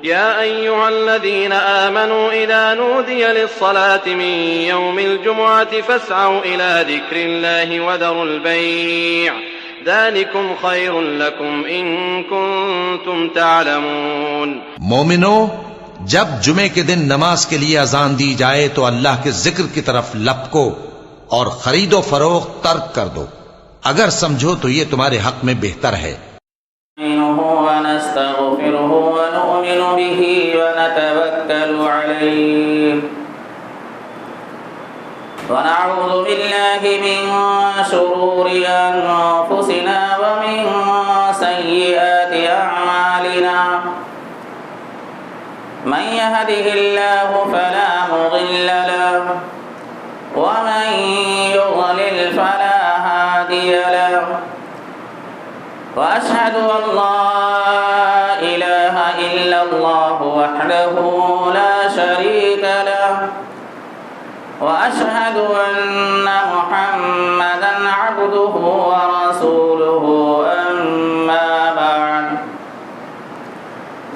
يا أيها الذين آمنوا إذا نودي للصلاة من يوم الجمعة فاسعوا إلى ذكر الله وذروا البيع ذلكم خير لكم إن كنتم تعلمون۔ مومنو، جب جمعے کے دن نماز کے لیے اذان دی جائے تو اللہ کے ذکر کی طرف لپکو اور خرید و فروخت ترک کر دو، اگر سمجھو تو یہ تمہارے حق میں بہتر ہے۔ ونستغفره ونؤمن به ونتوكل عليه ونعوذ بالله من شرور أنفسنا ومن سيئات أعمالنا من يهده الله فلا مضل له ومن يضلل فلا هادي له وأشهد أن لا إله إلا الله وحده لا شريك له وأشهد أن محمدا عبده ورسوله أما بعد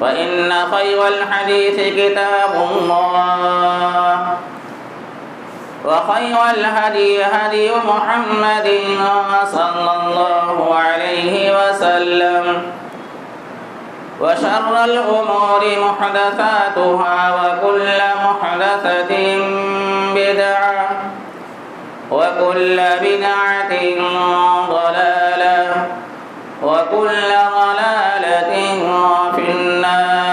فإن خير الحديث كتاب الله وخير الهدي هدي محمد صلى الله عليه وسلم وشر الأمور محدثاتها وكل محدثة بدعة وكل بدعة ضلالة وكل ضلالة في النار۔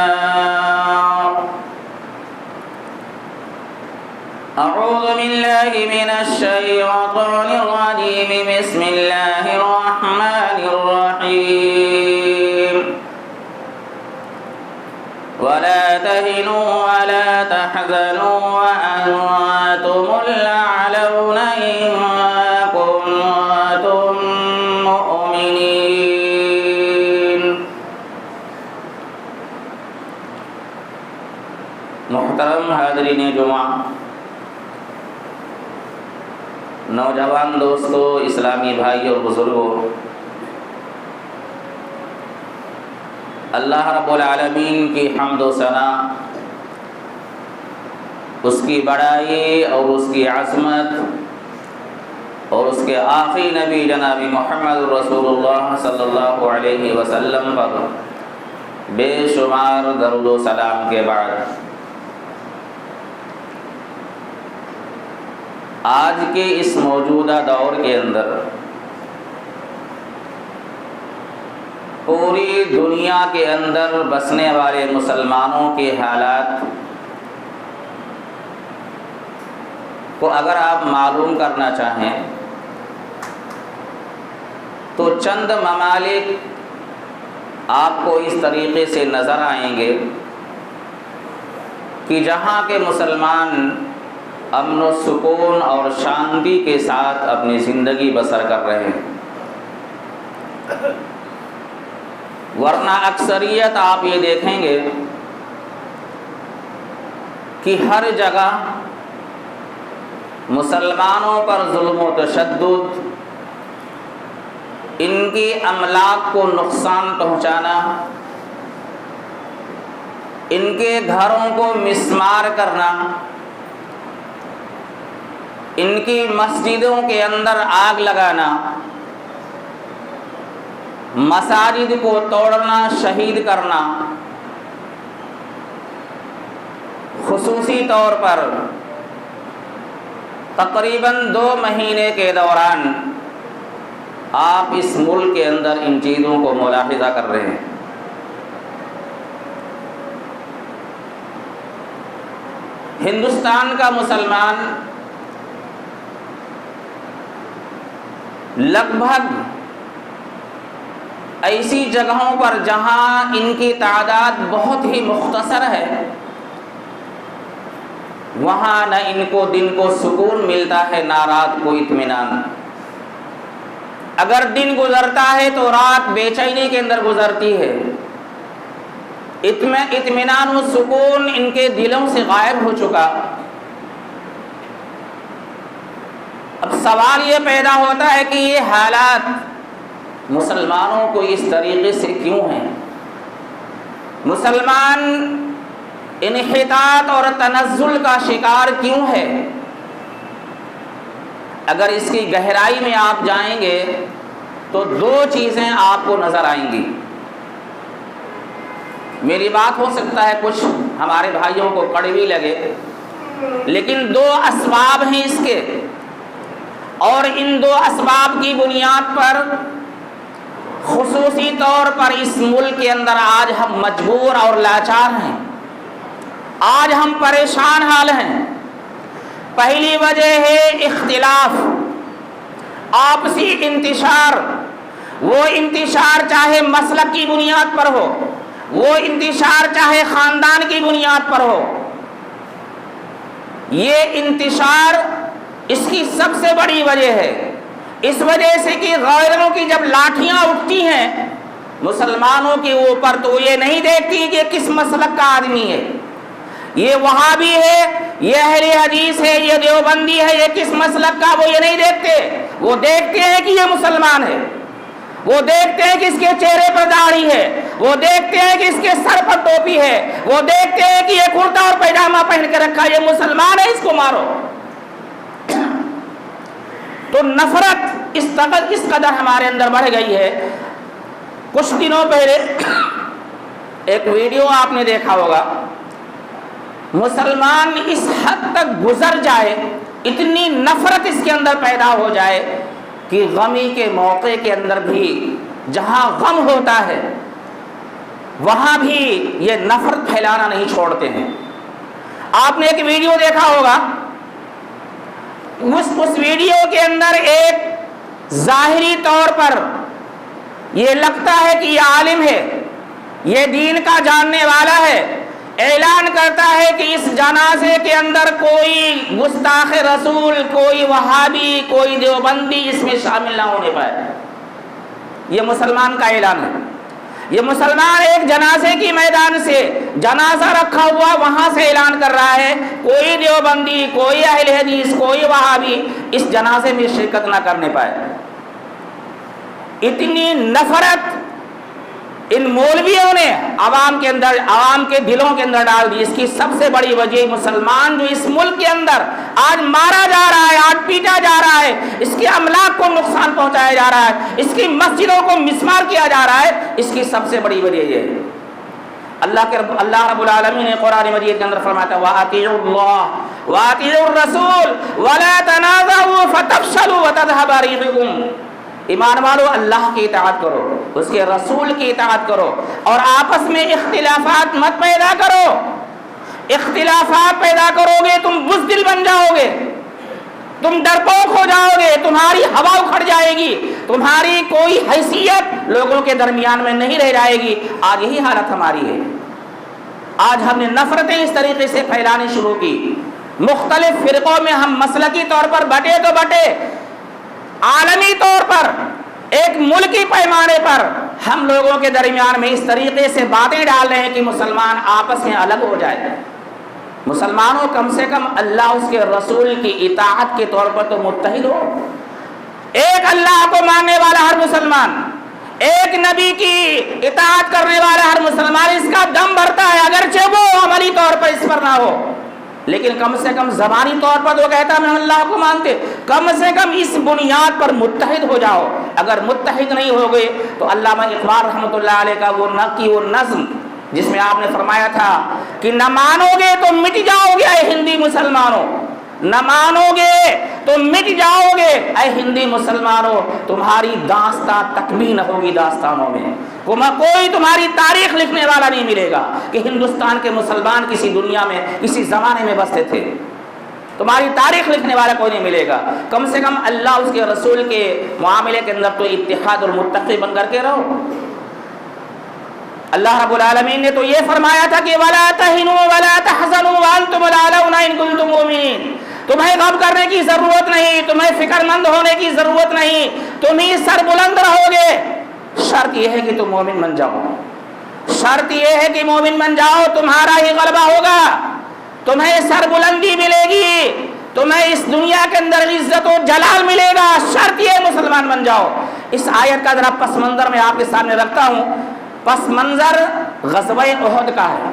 أعوذ بالله من الشيطان الرجيم، بسم الله الرحمن الرحيم۔ ولا تهنوا ولا تحزنوا وأنتم الأعلون إن كنتم مؤمنين۔ محترم حاضرین جمعہ، نوجوان دوستو، اسلامی بھائی اور بزرگوں، اللہ رب العالمین کی حمد و ثنا، اس کی بڑائی اور اس کی عظمت اور اس کے آخری نبی جناب محمد رسول اللہ صلی اللہ علیہ وسلم پر بے شمار درود و سلام کے بعد، آج کے اس موجودہ دور کے اندر پوری دنیا کے اندر بسنے والے مسلمانوں کے حالات کو اگر آپ معلوم کرنا چاہیں تو چند ممالک آپ کو اس طریقے سے نظر آئیں گے کہ جہاں کے مسلمان امن و سکون اور شانتی کے ساتھ اپنی زندگی بسر کر رہے ہیں، ورنہ اکثریت آپ یہ دیکھیں گے کہ ہر جگہ مسلمانوں پر ظلم و تشدد، ان کی املاک کو نقصان پہنچانا، ان کے گھروں کو مسمار کرنا، ان کی مسجدوں کے اندر آگ لگانا، مساجد کو توڑنا، شہید کرنا، خصوصی طور پر تقریباً 2 مہینے کے دوران آپ اس ملک کے اندر ان چیزوں کو ملاحظہ کر رہے ہیں۔ ہندوستان کا مسلمان لگ بھگ ایسی جگہوں پر جہاں ان کی تعداد بہت ہی مختصر ہے، وہاں نہ ان کو دن کو سکون ملتا ہے نہ رات کو اطمینان۔ اگر دن گزرتا ہے تو رات بے چینی کے اندر گزرتی ہے، اطمینان و سکون ان کے دلوں سے غائب ہو چکا۔ اب سوال یہ پیدا ہوتا ہے کہ یہ حالات مسلمانوں کو اس طریقے سے کیوں ہیں؟ مسلمان انحطاط اور تنزل کا شکار کیوں ہے؟ اگر اس کی گہرائی میں آپ جائیں گے تو دو چیزیں آپ کو نظر آئیں گی۔ میری بات ہو سکتا ہے کچھ ہمارے بھائیوں کو کڑوی لگے، لیکن دو اسباب ہیں اس کے، اور ان دو اسباب کی بنیاد پر خصوصی طور پر اس ملک کے اندر آج ہم مجبور اور لاچار ہیں، آج ہم پریشان حال ہیں۔ پہلی وجہ ہے اختلاف، آپسی انتشار۔ وہ انتشار چاہے مسلک کی بنیاد پر ہو، وہ انتشار چاہے خاندان کی بنیاد پر ہو، یہ انتشار اس کی سب سے بڑی وجہ ہے۔ اس وجہ سے کہ غیروں کی جب لاٹھیاں اٹھتی ہیں مسلمانوں کے اوپر تو یہ نہیں دیکھتی کہ کس مسلک کا آدمی ہے، یہ وہابی ہے، یہ اہل حدیث ہے، یہ دیوبندی ہے، یہ کس مسلک کا، وہ یہ نہیں دیکھتے۔ وہ دیکھتے ہیں کہ یہ مسلمان ہے، وہ دیکھتے ہیں کہ اس کے چہرے پر داڑھی ہے، وہ دیکھتے ہیں کہ اس کے سر پر ٹوپی ہے، وہ دیکھتے ہیں کہ یہ کرتا اور پیجامہ پہن کے رکھا، یہ مسلمان ہے، اس کو مارو۔ تو نفرت اس قدر ہمارے اندر بڑھ گئی ہے۔ کچھ دنوں پہلے ایک ویڈیو آپ نے دیکھا ہوگا، مسلمان اس حد تک گزر جائے، اتنی نفرت اس کے اندر پیدا ہو جائے کہ غمی کے موقع کے اندر بھی جہاں غم ہوتا ہے وہاں بھی یہ نفرت پھیلانا نہیں چھوڑتے ہیں۔ آپ نے ایک ویڈیو دیکھا ہوگا، اس ویڈیو کے اندر ایک ظاہری طور پر یہ لگتا ہے کہ یہ عالم ہے، یہ دین کا جاننے والا ہے، اعلان کرتا ہے کہ اس جنازے کے اندر کوئی گستاخ رسول، کوئی وہابی، کوئی دیوبندی اس میں شامل نہ ہونے پائے۔ یہ مسلمان کا اعلان ہے۔ یہ مسلمان ایک جنازے کی میدان سے جنازہ رکھا ہوا وہاں سے اعلان کر رہا ہے کوئی دیوبندی، کوئی اہل حدیث، کوئی وہابی اس جنازے میں شرکت نہ کرنے پائے۔ اتنی نفرت ان مولویوں نے عوام کے دلوں کے اندر ڈال دی۔ اس کی سب سے بڑی وجہ مسلمان جو اس ملک کے اندر آج مارا جا رہا ہے، آج پیٹا جا رہا ہے، اس کے املاک کو نقصان پہنچایا جا رہا ہے، اس کی مسجدوں کو مسمار کیا جا رہا ہے، اس کی سب سے بڑی وجہ یہ ہے۔ اللہ رب العالمین نے قرآن مجید کے اندر فرماتا ہے وَأَطِيعُوا اللَّهَ وَأَطِيعُوا الرَّسُولَ وَلَا تَنَازَعُوا فَتَفْشَلُوا وَتَذْهَبَ رِيحُكُمْ۔ ایمان والو، اللہ کی اطاعت کرو، اس کے رسول کی اطاعت کرو، اور آپس میں اختلافات مت پیدا کرو۔ اختلافات پیدا کرو گے تم بزدل بن جاؤ گے، تم ڈرپوک ہو جاؤ گے، تمہاری ہوا اکھڑ جائے گی، تمہاری کوئی حیثیت لوگوں کے درمیان میں نہیں رہ جائے گی۔ آج یہی حالت ہماری ہے۔ آج ہم نے نفرتیں اس طریقے سے پھیلانی شروع کی، مختلف فرقوں میں ہم مسلکی طور پر بٹے تو بٹے، عالمی طور پر ایک ملکی پیمانے پر ہم لوگوں کے درمیان میں اس طریقے سے باتیں ڈال رہے ہیں کہ مسلمان آپس میں الگ ہو جائے۔ مسلمانوں کم سے کم اللہ اس کے رسول کی اطاعت کے طور پر تو متحد ہو۔ ایک اللہ کو ماننے والا ہر مسلمان، ایک نبی کی اطاعت کرنے والا ہر مسلمان اس کا دم بھرتا ہے، اگرچہ وہ عملی طور پر اس پر نہ ہو، لیکن کم سے کم زبانی طور پر تو کہتا ہے ہم اللہ کو مانتے۔ کم سے کم اس بنیاد پر متحد ہو جاؤ۔ اگر متحد نہیں ہو گئے تو علامہ اقبال رحمۃ اللہ علیہ کا وہ نظم جس میں آپ نے فرمایا تھا کہ نہ مانو گے تو مٹ جاؤ گے اے ہندی مسلمانوں، نہ مانو گے تو مٹ جاؤ گے اے ہندی مسلمانوں، تمہاری داستاں تک بھی نہ ہوگی داستانوں میں، کوئی تمہاری تاریخ لکھنے والا نہیں ملے گا کہ ہندوستان کے مسلمان کسی دنیا میں کسی زمانے میں بستے تھے، تمہاری تاریخ لکھنے والا کوئی نہیں ملے گا۔ کم سے کم اللہ اس کے رسول کے معاملے کے اندر تو اتحاد اور متقی بن کر کے رہو۔ اللہ رب العالمین نے تو یہ فرمایا تھا کہ وَلَا تَهِنُوا وَلَا تَحْزَنُوا وَأَنْتُمُ الْأَعْلَوْنَ إِن كُنتُم مُؤْمِنِينَ۔ تمہیں غم کرنے کی ضرورت نہیں، تمہیں فکر مند ہونے کی ضرورت نہیں، تم ہی سر بلند رہو گے۔ شرط یہ ہے کہ تم مومن بن جاؤ، شرط یہ ہے کہ مومن بن جاؤ، تمہارا ہی غلبہ ہوگا، تمہیں سر بلندی ملے گی، تمہیں اس دنیا کے اندر عزت و جلال ملے گا، شرط یہ مسلمان بن جاؤ۔ اس آیت کا ذرا پس منظر میں آپ کے سامنے رکھتا ہوں۔ پس منظر غزوہ احد کا ہے۔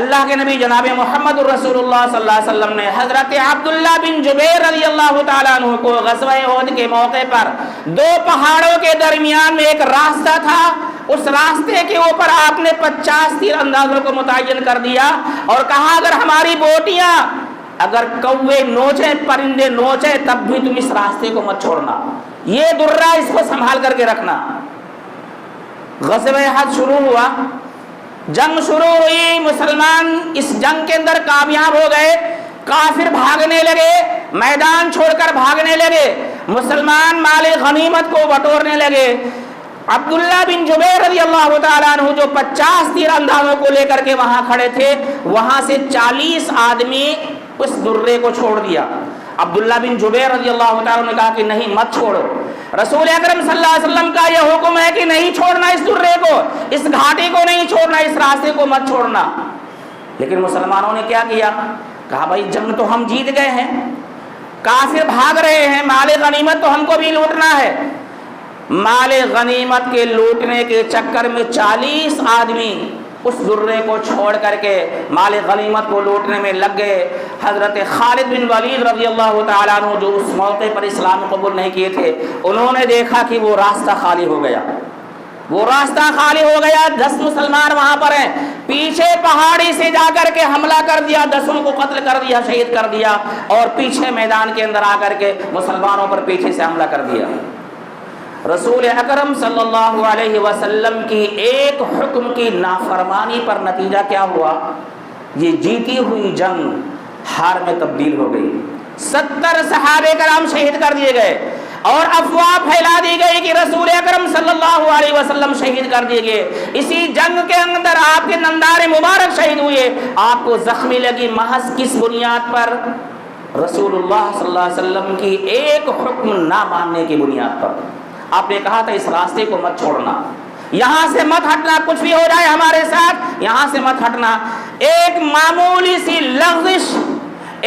اللہ کے نبی جناب محمد رسول اللہ صلی اللہ علیہ وسلم نے حضرت عبداللہ بن جبیر رضی اللہ تعالیٰ عنہ کو غزوہ احد کے موقع پر دو پہاڑوں کے درمیان میں ایک راستہ تھا، اس راستے کے اوپر آپ نے 50 تیر اندازوں کو متعین کر دیا اور کہا اگر ہماری بوٹیاں، اگر کوے نوچے، پرندے نوچے، تب بھی تم اس راستے کو مت چھوڑنا، یہ درہ اس کو سنبھال کر کے رکھنا۔ غزوہ احد شروع ہوا، جنگ شروع ہوئی، مسلمان اس جنگ کے اندر کامیاب ہو گئے، کافر بھاگنے لگے، میدان چھوڑ کر بھاگنے لگے، مسلمان مال غنیمت کو بٹورنے لگے۔ عبداللہ بن جبیر رضی اللہ تعالیٰ عنہ جو 50 تیر اندازوں کو لے کر کے وہاں کھڑے تھے، وہاں سے 40 آدمی اس درے کو چھوڑ دیا۔ عبداللہ بن جبیر رضی اللہ تعالیٰ نے کہا کہ نہیں، مت چھوڑو، رسول اکرم صلی اللہ علیہ وسلم کا یہ حکم ہے کہ نہیں چھوڑنا اس درے کو، اس گھاٹی کو نہیں چھوڑنا، اس راستے کو مت چھوڑنا۔ لیکن مسلمانوں نے کیا کیا؟ کہا بھائی جنگ تو ہم جیت گئے ہیں، کافر بھاگ رہے ہیں، مال غنیمت تو ہم کو بھی لوٹنا ہے۔ مال غنیمت کے لوٹنے کے چکر میں 40 آدمی اس درے کو چھوڑ کر کے مال غنیمت کو لوٹنے میں لگ گئے۔ حضرت خالد بن ولید رضی اللہ تعالیٰ عنہ جو اس موقع پر اسلام قبول نہیں کیے تھے، انہوں نے دیکھا کہ وہ راستہ خالی ہو گیا، وہ راستہ خالی ہو گیا، 10 مسلمان وہاں پر ہیں، پیچھے پہاڑی سے جا کر کے حملہ کر دیا، 10 کو قتل کر دیا، شہید کر دیا، اور پیچھے میدان کے اندر آ کر کے مسلمانوں پر پیچھے سے حملہ کر دیا۔ رسول اکرم صلی اللہ علیہ وسلم کی ایک حکم کی نافرمانی پر نتیجہ کیا ہوا؟ یہ جیتی ہوئی جنگ ہار میں تبدیل ہو گئی، 70 صحابہ کرام شہید کر دیے گئے، اور افواہ پھیلا دی گئی کہ رسول اکرم صلی اللہ علیہ وسلم شہید کر دیے گئے۔ اسی جنگ کے اندر آپ کے نندار مبارک شہید ہوئے، آپ کو زخمی لگی، محض کس بنیاد پر؟ رسول اللہ صلی اللہ علیہ وسلم کی ایک حکم نہ ماننے کی بنیاد پر۔ آپ نے کہا تھا اس راستے کو مت چھوڑنا، یہاں سے مت ہٹنا، کچھ بھی ہو جائے ہمارے ساتھ یہاں سے مت ہٹنا۔ ایک معمولی سی لغزش،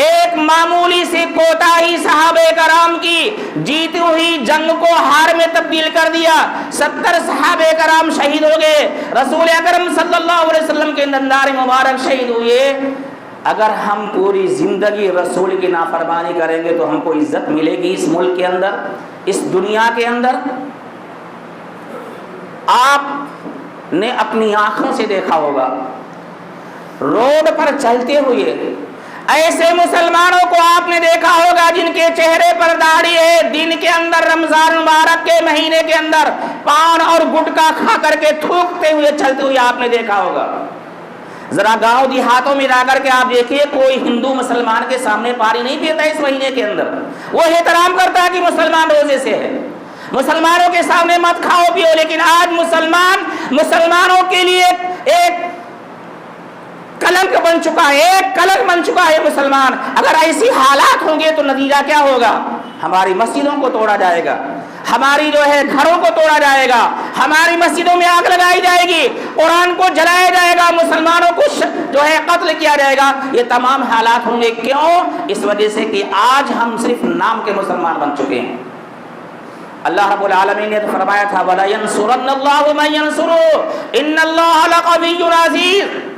ایک معمولی سی کوتاہی صحابہ کرام کی جیتی ہوئی جنگ کو ہار میں تبدیل کر دیا، 70 صحابہ کرام شہید ہو گئے، رسول اکرم صلی اللہ علیہ وسلم کے دندار مبارک شہید ہوئے۔ اگر ہم پوری زندگی رسول کی نافرمانی کریں گے تو ہم کو عزت ملے گی اس ملک کے اندر، اس دنیا کے اندر؟ آپ نے اپنی آنکھوں سے دیکھا ہوگا، روڈ پر چلتے ہوئے ایسے مسلمانوں کو آپ نے دیکھا ہوگا جن کے چہرے پر داڑھی ہے، دن کے اندر رمضان مبارک کے مہینے کے اندر پان اور گٹکا کھا کر کے تھوکتے ہوئے چلتے ہوئے آپ نے دیکھا ہوگا۔ ذرا گاؤں دیہاتوں میں جا کر کے آپ دیکھیے، کوئی ہندو مسلمان کے سامنے پانی نہیں پیتا اس مہینے کے اندر، وہ احترام کرتا ہے کہ مسلمان روزے سے ہے، مسلمانوں کے سامنے مت کھاؤ پیو۔ لیکن آج مسلمانوں کے لیے ایک کلنک بن چکا ہے، ایک کلنک بن چکا ہے مسلمان۔ اگر ایسی حالات ہوں گے تو نتیجہ کیا ہوگا؟ ہماری مسجدوں کو توڑا جائے گا، ہماری جو ہے گھروں کو توڑا جائے گا، ہماری مسجدوں میں آگ لگائی جائے گی، قرآن کو جلایا جائے گا، مسلمانوں کو جو ہے قتل کیا جائے گا۔ یہ تمام حالات ہوں گے، کیوں؟ اس وجہ سے کہ آج ہم صرف نام کے مسلمان بن چکے ہیں۔ اللہ رب العالمین نے تو فرمایا تھا وَلَا يَنْصُرَنَّ اللَّهُ مَن يَنْصُرُهُ إِنَّ اللَّهَ لَقَوِيٌّ عَزِيزٌ۔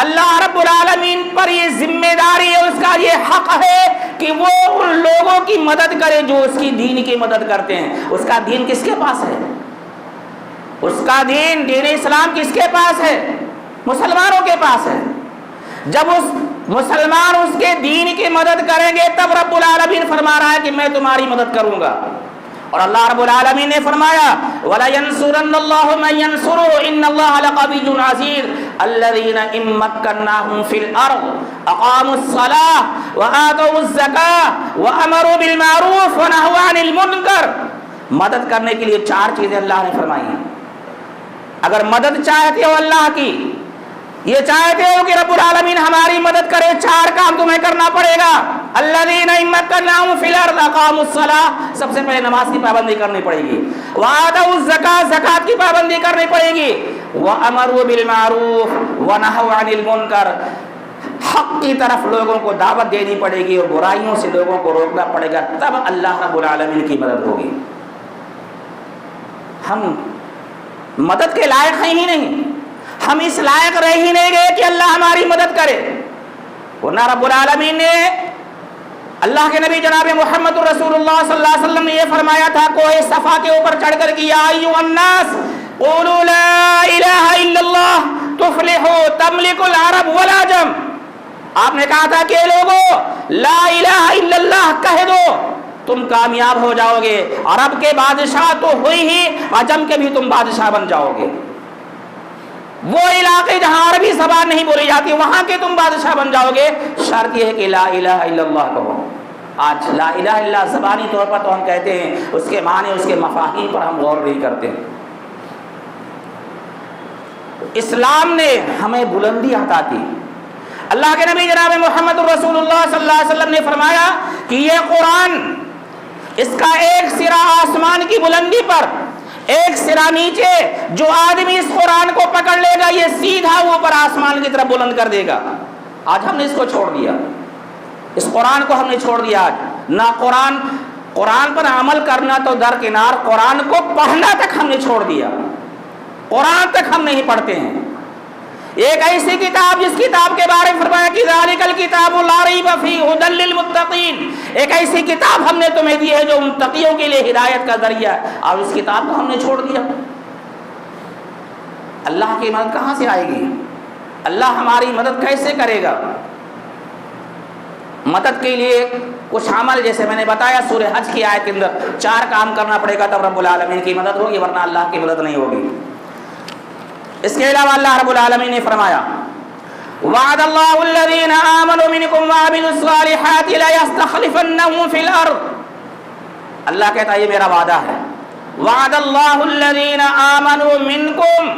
اللہ رب العالمین پر یہ ذمہ داری ہے، اس کا یہ حق ہے کہ وہ ان لوگوں کی مدد کرے جو اس کی دین کی مدد کرتے ہیں۔ اس کا دین کس کے پاس ہے؟ اس کا دین اسلام کس کے پاس ہے؟ مسلمانوں کے پاس ہے۔ جب اس مسلمان اس کے دین کی مدد کریں گے تب رب العالمین فرما رہا ہے کہ میں تمہاری مدد کروں گا۔ اور اللہ رب العالمین نے فرمایا وَلَا يَنْصُرَنَّ اللَّهُ مَن يَنْصُرُهُ إِنَّ اللَّهَ لَقَوِيٌّ عَزِيزٌ الَّذِينَ إِن مَّكَّنَّاهُمْ فِي الْأَرْضِ أَقَامُوا الصَّلَاةَ وَآتَوُا الزَّكَاةَ وَأَمَرُوا بِالْمَعْرُوفِ وَنَهَوْا عَنِ الْمُنكَرِ۔ مدد کرنے کے لیے 4 چیزیں اللہ نے فرمائی ہیں۔ اگر مدد چاہتے ہو اللہ کی، یہ چاہتے ہو کہ رب العالمین ہماری مدد کرے، 4 کام تمہیں کرنا پڑے گا۔ الذین ان مکناہم فی الارض اقاموا الصلاۃ، سب سے پہلے نماز کی پابندی کرنی پڑے گی، وآتوا الزکاۃ، زکات کی پابندی کرنی پڑے گی، وامروا بالمعروف ونہوا عن المنکر، حق کی طرف لوگوں کو دعوت دینی پڑے گی اور برائیوں سے لوگوں کو روکنا پڑے گا، تب اللہ رب العالمین کی مدد ہوگی۔ ہم مدد کے لائق ہیں ہی نہیں، ہم اس لائق رہ ہی نہیں گئے کہ اللہ ہماری مدد کرے، ورنہ رب العالمین نے اللہ کے نبی جناب محمد رسول اللہ صلی اللہ علیہ وسلم نے یہ فرمایا تھا کوہ صفا کے اوپر چڑھ کر کہ یا ایھا الناس قولوا لا الہ الا اللہ تفلحوا تملک العرب والعجم، آپ نے کہا تھا کہ لوگوں لا الہ الا اللہ کہہ دو تم کامیاب ہو جاؤ گے، عرب کے بادشاہ تو ہوئی ہی عجم کے بھی تم بادشاہ بن جاؤ گے، وہ علاقے جہاں عربی زبان نہیں بولی جاتی وہاں کے تم بادشاہ بن جاؤ گے، شرط یہ ہے کہ لا الہ الا اللہ کہو۔ آج لا الہ الا اللہ زبانی طور پر تو ہم کہتے ہیں، اس کے معنی اس کے مفاہیم پر ہم غور نہیں کرتے۔ اسلام نے ہمیں بلندی عطا کی، اللہ کے نبی جناب محمد رسول اللہ صلی اللہ علیہ وسلم نے فرمایا کہ یہ قرآن، اس کا ایک سرا آسمان کی بلندی پر ایک سرا نیچے، جو آدمی اس قرآن کو پکڑ لے گا یہ سیدھا اوپر آسمان کی طرف بلند کر دے گا۔ آج ہم نے اس کو چھوڑ دیا، اس قرآن کو ہم نے چھوڑ دیا۔ آج نہ قرآن پر عمل کرنا تو درکنار، قرآن کو پڑھنا تک ہم نے چھوڑ دیا، قرآن تک ہم نہیں پڑھتے ہیں۔ ایک ایسی کتاب جس کتاب کے بارے میں فرمایا کہ ذالک الکتاب لا ریب فیہ ھدی للمتقین، ایک ایسی کتاب ہم نے تمہیں دی ہے جو متقیوں کے لیے ہدایت کا ذریعہ ہے، اور اس کتاب کو ہم نے چھوڑ دیا۔ اللہ کی مدد کہاں سے آئے گی؟ اللہ ہماری مدد کیسے کرے گا؟ مدد کے لیے کچھ عمل، جیسے میں نے بتایا سورہ حج کی آیت کے اندر 4 کام کرنا پڑے گا تب رب العالمین کی مدد ہوگی، ورنہ اللہ کی مدد نہیں ہوگی۔ اس کے علاوہ اللہ رب العالمین نے فرمایا وعد اللہ الذین آمنوا منکم وعملوا الصالحات لیستخلفنہم فی الارض، اللہ کہتا ہے یہ میرا وعدہ ہے۔ وعد اللہ الذین آمنوا منکم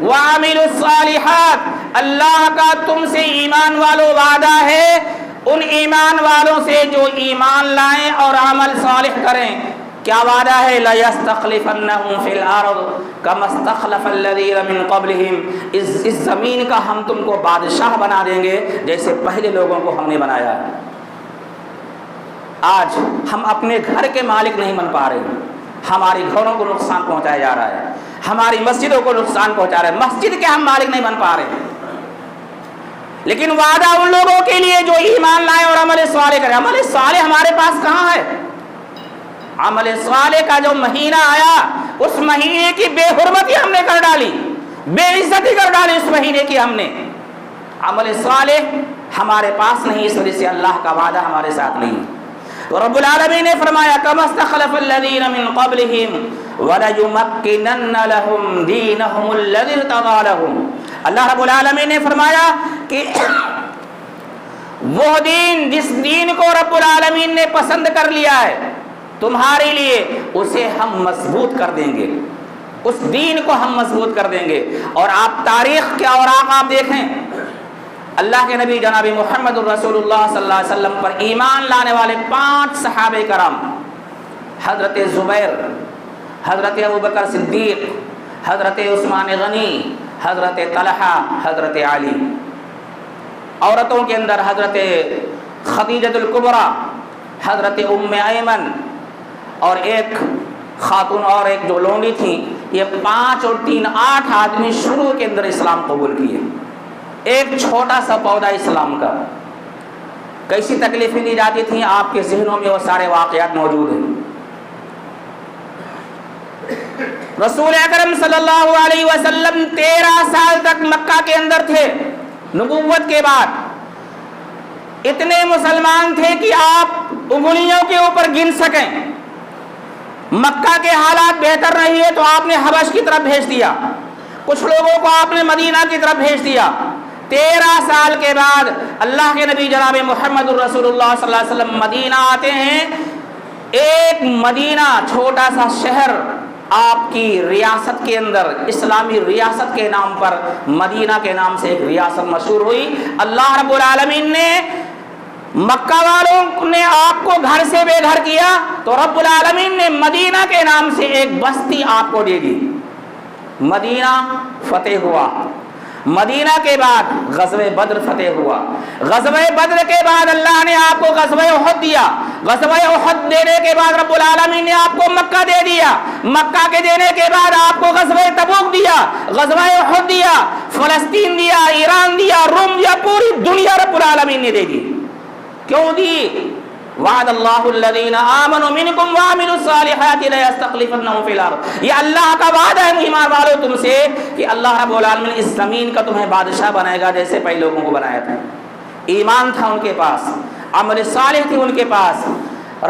وعملوا الصالحات، اللہ کا تم سے ایمان والوں وعدہ ہے، ان ایمان والوں سے جو ایمان لائیں اور عمل صالح کریں۔ کیا وعدہ ہے؟ لَيَسْتَخْلِفَنَّهُمْ فِي الْأَرْضِ كَمَا اسْتَخْلَفَ الَّذِينَ مِنْ قَبْلِهِمْ، اس زمین کا ہم تم کو بادشاہ بنا دیں گے جیسے پہلے لوگوں کو ہم نے بنایا ہے۔ آج ہم اپنے گھر کے مالک نہیں بن پا رہے، ہماری گھروں کو نقصان پہنچایا جا رہا ہے، ہماری مسجدوں کو نقصان پہنچا رہا ہے، مسجد کے ہم مالک نہیں بن پا رہے۔ لیکن وعدہ ان لوگوں کے لیے جو ایمان لائے اور عمل صالح کرے۔ عمل صالح ہمارے پاس کہاں ہے؟ عمل صالح کا جو مہینہ آیا اس مہینے کی بے حرمتی ہم نے کر ڈالی، بے عزتی کر ڈالی اس مہینے کی ہم نے۔ عمل صالح ہمارے پاس نہیں، اس وجہ سے اللہ کا وعدہ ہمارے ساتھ نہیں۔ تو رب العالمین نے فرمایا كَمَا اسْتَخْلَفَ الَّذِينَ مِنْ قَبْلِهِمْ وَلَيُمَكِّنَنَّ لَهُمْ دِينَهُمُ الَّذِي ارْتَضَىٰ لَهُمْ، اللہ رب العالمین نے فرمایا کہ وہ دین جس دین کو رب العالمین نے پسند کر لیا ہے تمہارے لیے، اسے ہم مضبوط کر دیں گے، اس دین کو ہم مضبوط کر دیں گے۔ اور آپ تاریخ کے اوراق آپ دیکھیں، اللہ کے نبی جناب محمد رسول اللہ صلی اللہ علیہ وسلم پر ایمان لانے والے 5 صحابہ کرام، حضرت زبیر، حضرت ابوبکر صدیق، حضرت عثمان غنی، حضرت طلحہ، حضرت علی۔ عورتوں کے اندر حضرت خدیجہ الکبریٰ، حضرت ام ایمن، اور ایک خاتون اور ایک جو لونڈی تھی، یہ 5 اور 3 8 آدمی شروع کے اندر اسلام قبول کیے۔ ایک چھوٹا سا پودا اسلام کا، کیسی تکلیفیں دی جاتی تھیں آپ کے ذہنوں میں وہ سارے واقعات موجود ہیں۔ رسول اکرم صلی اللہ علیہ وسلم 13 سال تک مکہ کے اندر تھے، نبوت کے بعد اتنے مسلمان تھے کہ آپ انگلیوں کے اوپر گن سکیں۔ مکہ کے حالات بہتر نہیں ہے تو آپ نے حبش کی طرف بھیج دیا، کچھ لوگوں کو آپ نے مدینہ کی طرف بھیج دیا۔ 13 سال کے بعد اللہ کے نبی جناب محمد رسول اللہ صلی اللہ علیہ وسلم مدینہ آتے ہیں۔ ایک مدینہ چھوٹا سا شہر آپ کی ریاست کے اندر، اسلامی ریاست کے نام پر مدینہ کے نام سے ایک ریاست مشہور ہوئی۔ اللہ رب العالمین نے مکہ والوں نے آپ کو گھر سے بے گھر کیا تو رب العالمین نے مدینہ کے نام سے ایک بستی آپ کو دے دی۔ مدینہ فتح ہوا، مدینہ کے بعد غزوہ بدر فتح ہوا، غزوہ بدر کے بعد اللہ نے آپ کو غزوہ احد دیا، غزوہ احد دینے کے بعد رب العالمین نے آپ کو مکہ دے دیا، مکہ کے دینے کے بعد آپ کو غزوہ تبوک دیا، غزوہ احد دیا، فلسطین دیا، ایران دیا، روم دیا، پوری دنیا رب العالمین نے دے دی۔ کیوں دی؟ وعد اللہ الذین آمنوا منکم وعملوا الصالحات لیستخلفنہم فی الارض، یہ اللہ کا وعدہ ہے ایمان والو تم سے کہ اللہ رب العالمین اس زمین کا تمہیں بادشاہ بنائے گا جیسے پہلے لوگوں کو بنایا تھا۔ ایمان تھا ان کے پاس، عمل صالح تھی ان کے پاس۔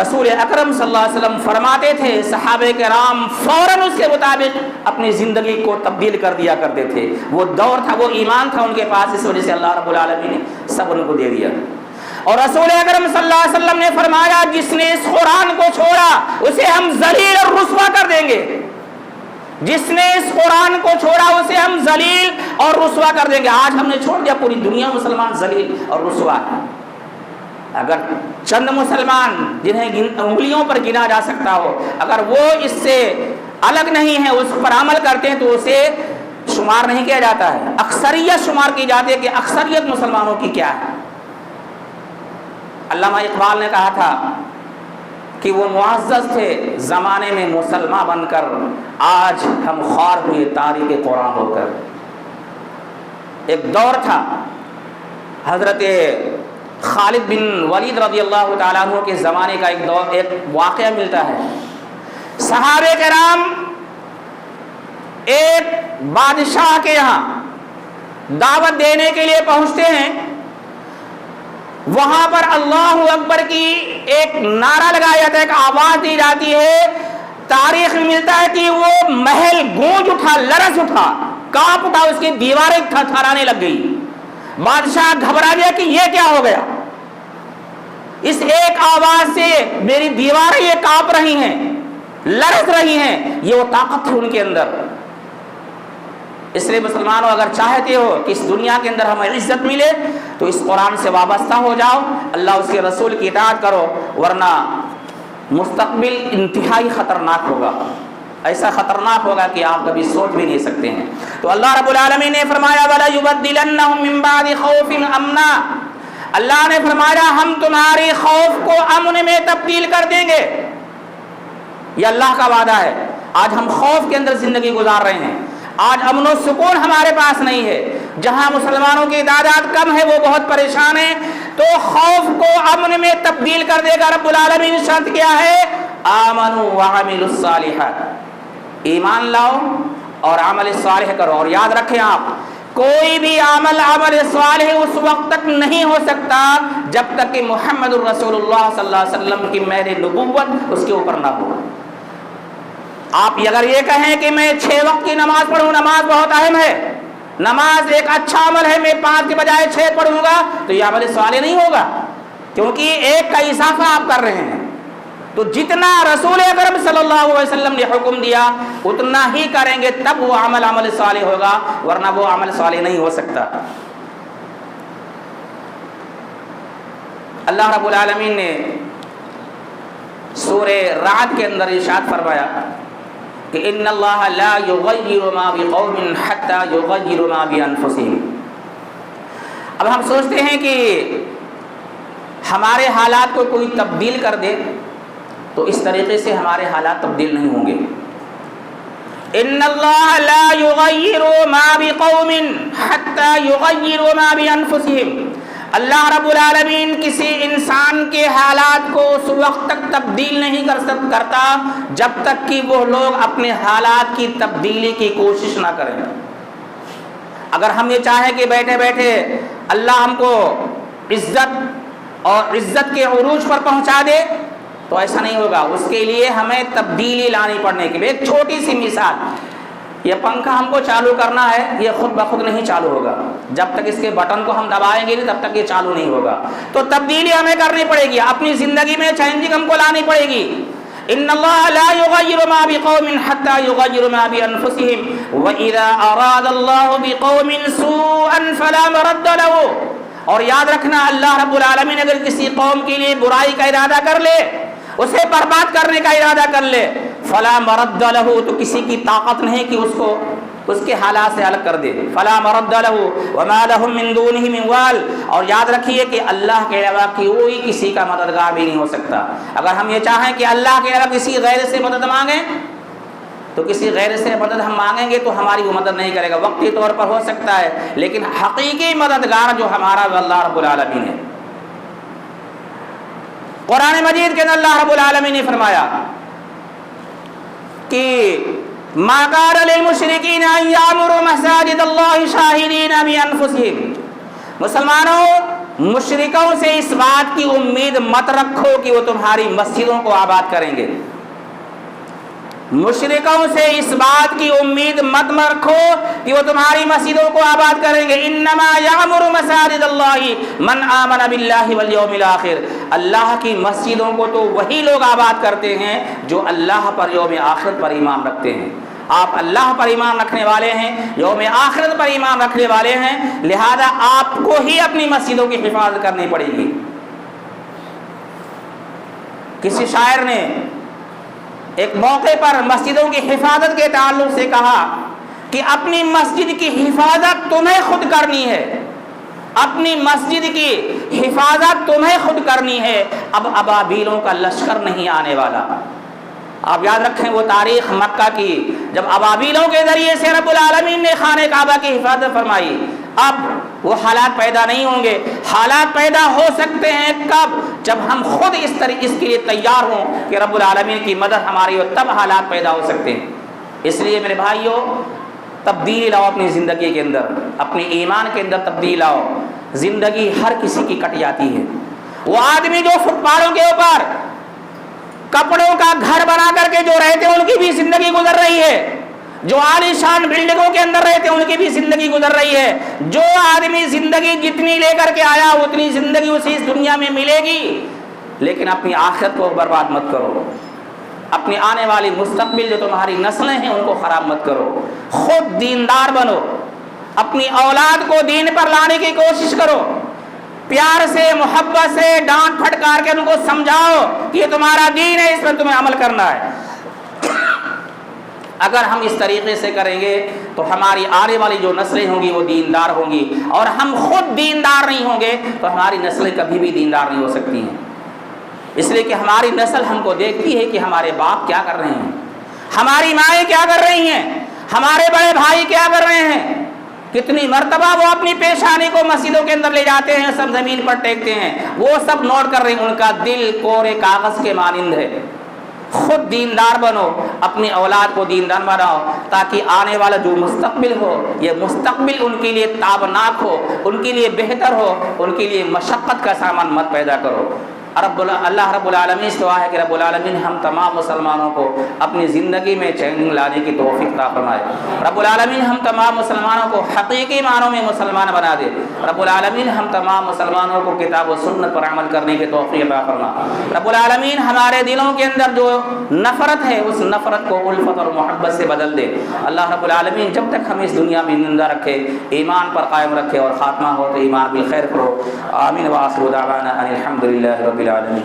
رسول اکرم صلی اللہ علیہ وسلم فرماتے تھے صحابہ کرام فوراً اس کے مطابق اپنی زندگی کو تبدیل کر دیا کرتے تھے۔ وہ دور تھا، وہ ایمان تھا ان کے پاس، اس وجہ سے اللہ رب العالمین نے سب ان کو دے دیا۔ اور رسول اکرم صلی اللہ علیہ وسلم نے فرمایا جس نے اس قرآن کو چھوڑا اسے ہم ذلیل اور رسوا کر دیں گے، جس نے اس قرآن کو چھوڑا اسے ہم ذلیل اور رسوا کر دیں گے۔ آج ہم نے چھوڑ دیا، پوری دنیا مسلمان ذلیل اور رسوا ہے۔ اگر چند مسلمان جنہیں انگلیوں پر گنا جا سکتا ہو، اگر وہ اس سے الگ نہیں ہے، اس پر عمل کرتے ہیں تو اسے شمار نہیں کیا جاتا ہے، اکثریت شمار کی جاتی ہے کہ اکثریت مسلمانوں کی کیا ہے۔ علامہ اقبال نے کہا تھا کہ وہ معزز تھے زمانے میں مسلمان بن کر، آج ہم خوار ہوئے تاریخ قرآن ہو کر۔ ایک دور تھا، حضرت خالد بن ولید رضی اللہ تعالیٰ عنہ کے زمانے کا ایک واقعہ ملتا ہے۔ صحابہ کرام ایک بادشاہ کے یہاں دعوت دینے کے لیے پہنچتے ہیں، وہاں پر اللہ اکبر کی ایک نعرہ لگایا جاتا ہے، ایک آواز دی جاتی ہے۔ تاریخ میں ملتا ہے کہ وہ محل گونج اٹھا، لرز اٹھا، کانپ اٹھا، اس کی دیواریں تھرتھرانے لگ گئی۔ بادشاہ گھبرا گیا کہ یہ کیا ہو گیا، اس ایک آواز سے میری دیواریں یہ کانپ رہی ہیں، لرز رہی ہیں، یہ وہ طاقت تھی ان کے اندر۔ اس لیے مسلمانوں اگر چاہتے ہو کہ اس دنیا کے اندر ہمیں عزت ملے تو اس قرآن سے وابستہ ہو جاؤ، اللہ اس کے رسول کی اطاعت کرو، ورنہ مستقبل انتہائی خطرناک ہوگا، ایسا خطرناک ہوگا کہ آپ کبھی سوچ بھی نہیں سکتے ہیں۔ تو اللہ رب العالمین نے فرمایا وَلَا يُبَدِّلَنَّهُم مِّن بَعْدِ خَوْفٍ أَمْنًا، اللہ نے فرمایا ہم تمہاری خوف کو امن میں تبدیل کر دیں گے۔ یہ اللہ کا وعدہ ہے۔ آج ہم خوف کے اندر زندگی گزار رہے ہیں، آج امن و سکون ہمارے پاس نہیں ہے۔ جہاں مسلمانوں کی تعداد کم ہے وہ بہت پریشان ہیں، تو خوف کو امن میں تبدیل کر دے گا رب العالمین۔ شرط کیا ہے؟ آمنوا وعملوا الصالحات، ایمان لاؤ اور عمل صالح کرو۔ اور یاد رکھیں آپ، کوئی بھی عمل صالح اس وقت تک نہیں ہو سکتا جب تک کہ محمد الرسول اللہ صلی اللہ علیہ وسلم کی مہر نبوت اس کے اوپر نہ ہو۔ آپ اگر یہ کہیں کہ میں 6 وقت کی نماز پڑھوں، نماز بہت اہم ہے، نماز ایک اچھا عمل ہے، میں 5 کے بجائے 6 پڑھوں گا، تو یہ عمل صالح نہیں ہوگا، کیونکہ ایک کا اضافہ آپ کر رہے ہیں۔ تو جتنا رسول اکرم صلی اللہ علیہ وسلم نے حکم دیا اتنا ہی کریں گے، تب وہ عمل صالح ہوگا، ورنہ وہ عمل صالح نہیں ہو سکتا۔ اللہ رب العالمین نے سورہ رعد کے اندر ارشاد فرمایا کہ ان اللہ لا یغیر ما بقوم حتی یغیر ما بانفسہم۔ اب ہم سوچتے ہیں کہ ہمارے حالات کو کوئی تبدیل کر دے تو اس طریقے سے ہمارے حالات تبدیل نہیں ہوں گے۔ ان اللہ لا یغیر ما بقوم حتی یغیر ما بانفسہم، اللہ رب العالمین کسی انسان کے حالات کو اس وقت تک تبدیل نہیں کرتا جب تک کہ وہ لوگ اپنے حالات کی تبدیلی کی کوشش نہ کریں۔ اگر ہم یہ چاہیں کہ بیٹھے بیٹھے اللہ ہم کو عزت اور عزت کے عروج پر پہنچا دے تو ایسا نہیں ہوگا، اس کے لیے ہمیں تبدیلی لانی پڑنے کے لیے۔ ایک چھوٹی سی مثال، یہ پنکھا ہم کو چالو کرنا ہے، یہ خود بخود نہیں چالو ہوگا، جب تک اس کے بٹن کو ہم دبائیں گے نہیں تب تک یہ چالو نہیں ہوگا۔ تو تبدیلی ہمیں کرنی پڑے گی، اپنی زندگی میں چینجنگ ہم کو لانی پڑے گی۔ ان اللہ لا یغیر ما بقوم حتی یغیر ما بانفسہم واذا اراد اللہ بقوم سوءا فلا مرد له، اور یاد رکھنا اللہ رب العالمین اگر کسی قوم کے لیے برائی کا ارادہ کر لے، اسے برباد کرنے کا ارادہ کر لے، فلا مرد له، تو کسی کی طاقت نہیں کہ اس کو اس کے حالات سے الگ کر دے. فلا مرد له وما لهم من دونه من وال. اور یاد رکھیے کہ اللہ کے علاوہ کوئی کسی کا مددگار بھی نہیں ہو سکتا. اگر ہم یہ چاہیں کہ اللہ کے علاوہ کسی غیر سے مدد مانگیں تو کسی غیر سے مدد ہم مانگیں گے تو ہماری وہ مدد نہیں کرے گا. وقتی طور پر ہو سکتا ہے, لیکن حقیقی مددگار جو ہمارا اللہ رب العالمین ہے. قرآن مجید کے اندر اللہ رب العالمین نے فرمایا کہ ما کان للمشرکین ان یعمروا مساجد اللہ شاہدین بانفسہم. مسلمانوں, مشرکوں سے اس بات کی امید مت رکھو کہ وہ تمہاری مسجدوں کو آباد کریں گے. مشرکوں سے اس بات کی امید مت رکھو کہ وہ تمہاری مسجدوں کو آباد کریں گے. انما یعمر مساجد اللہ من آمن باللہ والیوم الاخر. اللہ کی مسجدوں کو تو وہی لوگ آباد کرتے ہیں جو اللہ پر, یوم آخرت پر ایمان رکھتے ہیں. آپ اللہ پر ایمان رکھنے والے ہیں, یوم آخرت پر ایمان رکھنے والے ہیں, لہذا آپ کو ہی اپنی مسجدوں کی حفاظت کرنی پڑے گی. کسی شاعر نے ایک موقع پر مسجدوں کی حفاظت کے تعلق سے کہا کہ اپنی مسجد کی حفاظت تمہیں خود کرنی ہے, اپنی مسجد کی حفاظت تمہیں خود کرنی ہے, اب ابابیلوں کا لشکر نہیں آنے والا. آپ یاد رکھیں وہ تاریخ مکہ کی, جب ابابیلوں کے ذریعے سے رب العالمین نے خانہ کعبہ کی حفاظت فرمائی. اب وہ حالات پیدا نہیں ہوں گے. حالات پیدا ہو سکتے ہیں کب؟ جب ہم خود اس کے لیے تیار ہوں کہ رب العالمین کی مدد ہماری ہو, تب حالات پیدا ہو سکتے ہیں. اس لیے میرے بھائیوں, تبدیلی لاؤ اپنی زندگی کے اندر, اپنے ایمان کے اندر تبدیلی لاؤ. زندگی ہر کسی کی کٹ جاتی ہے. وہ آدمی جو فٹ پاتھوں کے اوپر کپڑوں کا گھر بنا کر کے جو رہتے ہیں ان کی بھی زندگی گزر رہی ہے, جو عالی شان بلڈنگوں کے اندر رہتے ہیں ان کی بھی زندگی گزر رہی ہے. جو آدمی زندگی جتنی لے کر کے آیا اتنی زندگی اسی اس دنیا میں ملے گی, لیکن اپنی آخرت کو برباد مت کرو. اپنی آنے والی مستقبل جو تمہاری نسلیں ہیں ان کو خراب مت کرو. خود دیندار بنو, اپنی اولاد کو دین پر لانے کی کوشش کرو. پیار سے, محبت سے, ڈانٹ پھٹکار کے ان کو سمجھاؤ کہ یہ تمہارا دین ہے, اس پر تمہیں عمل کرنا ہے. اگر ہم اس طریقے سے کریں گے تو ہماری آنے والی جو نسلیں ہوں گی وہ دیندار ہوں گی, اور ہم خود دیندار نہیں ہوں گے تو ہماری نسلیں کبھی بھی دیندار نہیں ہو سکتی ہیں. اس لیے کہ ہماری نسل ہم کو دیکھتی ہے کہ ہمارے باپ کیا کر رہے ہیں, ہماری مائیں کیا کر رہی ہیں, ہمارے بڑے بھائی کیا کر رہے ہیں. کتنی مرتبہ وہ اپنی پیشانی کو مسجدوں کے اندر لے جاتے ہیں, سب زمین پر ٹیکتے ہیں, وہ سب نوٹ کر رہے ہیں. ان کا دل کورے کاغذ کے مانند ہے. خود دیندار بنو, اپنی اولاد کو دیندار بناؤ, تاکہ آنے والا جو مستقبل ہو یہ مستقبل ان کے لیے تابناک ہو, ان کے لیے بہتر ہو, ان کے لیے مشقت کا سامان مت پیدا کرو. اللہ رب العالمین سے دعا ہے کہ رب العالمین ہم تمام مسلمانوں کو اپنی زندگی میں چین لانے کی توفیق عطا فرمائے. رب العالمین ہم تمام مسلمانوں کو حقیقی معنوں میں مسلمان بنا دے. رب العالمین ہم تمام مسلمانوں کو کتاب و سنت پر عمل کرنے کی توفیق عطا فرما. رب العالمین ہمارے دلوں کے اندر جو نفرت ہے اس نفرت کو الفت اور محبت سے بدل دے. اللہ رب العالمین جب تک ہمیں اس دنیا میں زندہ رکھے, ایمان پر قائم رکھے, اور خاتمہ ہو تو ایمان بالخیر کرو. آمین. وآخر دعوانا ان الحمد للہ رب العالمین.